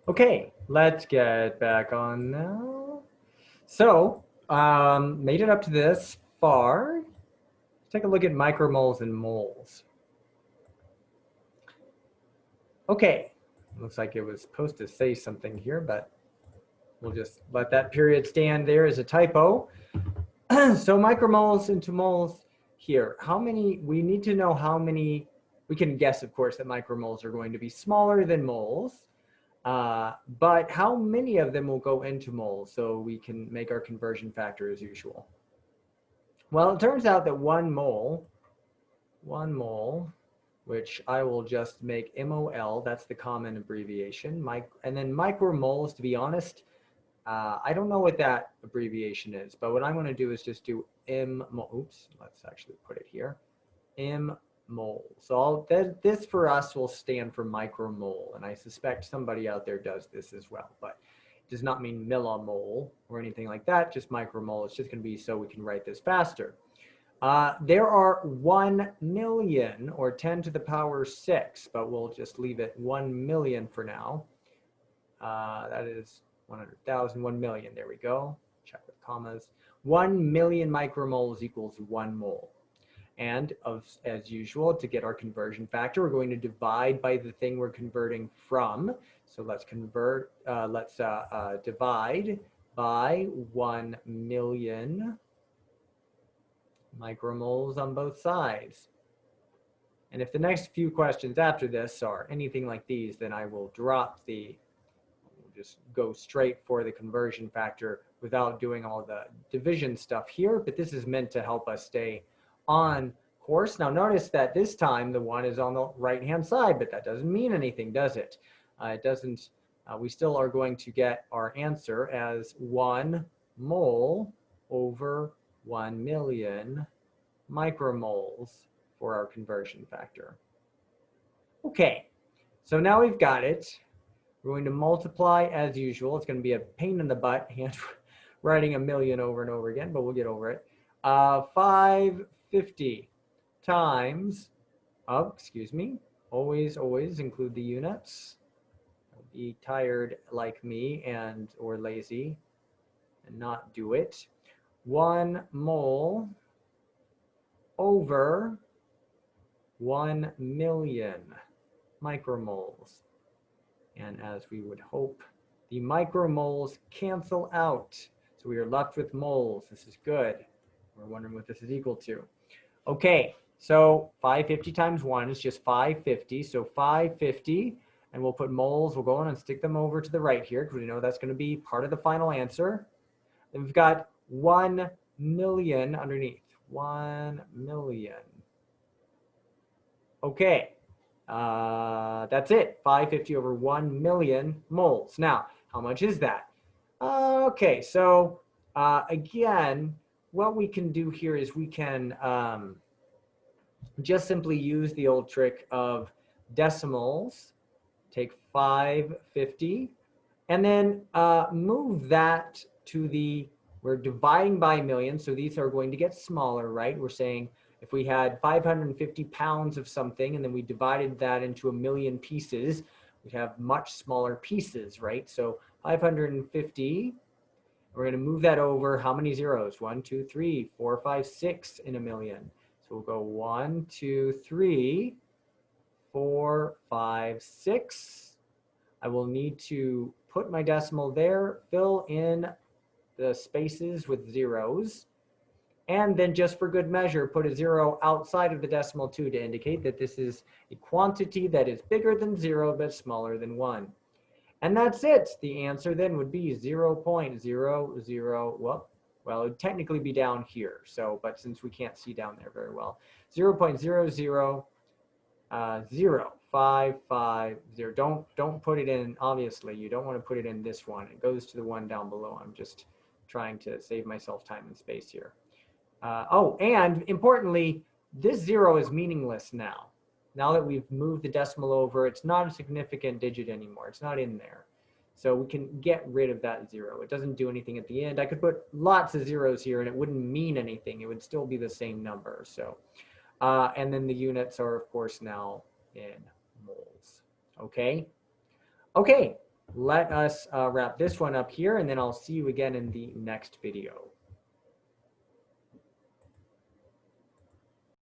Okay, let's get back on now. So, made it up to this far. Let's take a look at micromoles and moles. Okay, looks like it was supposed to say something here, but we'll just let that period stand there as a typo. So micromoles into moles here. How many, we need to know how many, we can guess, of course, that micromoles are going to be smaller than moles. But how many of them will go into moles so we can make our conversion factor as usual? Well, it turns out that one mole, which I will just make MOL, that's the common abbreviation, and then micromoles, to be honest, I don't know what that abbreviation is, but what I'm going to do is just do oops, let's actually put it here, mmole. So this for us will stand for micromole, and I suspect somebody out there does this as well, but it does not mean millimole or anything like that, just micromole. It's just going to be so we can write this faster. There are 1 million, or 10 to the power 6, but we'll just leave it 1 million for now. That is 100,000, 1 million, there we go. Check with commas. 1 million micromoles equals 1 mole. And as usual, to get our conversion factor, we're going to divide by the thing we're converting from. So let's divide by 1 million micromoles on both sides. And if the next few questions after this are anything like these, then I will just go straight for the conversion factor without doing all the division stuff here, but this is meant to help us stay on course. Now notice that this time the 1 is on the right-hand side, but that doesn't mean anything, does it? It doesn't, we still are going to get our answer as 1 mole over 1 million micromoles for our conversion factor. Okay, so now we've got it. We're going to multiply as usual. It's going to be a pain in the butt writing a million over and over again, but we'll get over it. 550 times, always include the units. Don't be tired like me or lazy and not do it. 1 mole over 1 million micromoles. And as we would hope, the micromoles cancel out. So we are left with moles. This is good. We're wondering what this is equal to. Okay, so 550 times 1 is just 550. So 550, and we'll put moles. We'll go on and stick them over to the right here because we know that's going to be part of the final answer. Then we've got 1 million underneath. 1 million. Okay. That's it, 550 over 1 million moles. Now, how much is that? Okay, so again, what we can do here is we can just simply use the old trick of decimals, take 550, and then move that to we're dividing by a million, so these are going to get smaller, right? We're saying if we had 550 pounds of something and then we divided that into a million pieces, we'd have much smaller pieces, right? So 550, we're going to move that over how many zeros? 1, 2, 3, 4, 5, 6 in a million. So we'll go 1, 2, 3, 4, 5, 6. I will need to put my decimal there, fill in the spaces with zeros. And then just for good measure, put a 0 outside of the decimal 2 to indicate that this is a quantity that is bigger than 0 but smaller than 1. And that's it. The answer then would be 0.00, well, it would technically be down here. So, but since we can't see down there very well, 0.0000550. Don't put it in, obviously, you don't want to put it in this one. It goes to the one down below. I'm just trying to save myself time and space here. Oh, and importantly, this 0 is meaningless now. Now that we've moved the decimal over, it's not a significant digit anymore. It's not in there. So we can get rid of that 0. It doesn't do anything at the end. I could put lots of zeros here and it wouldn't mean anything. It would still be the same number. So, and then the units are, of course, now in moles. Okay? Okay, let us wrap this one up here, and then I'll see you again in the next video.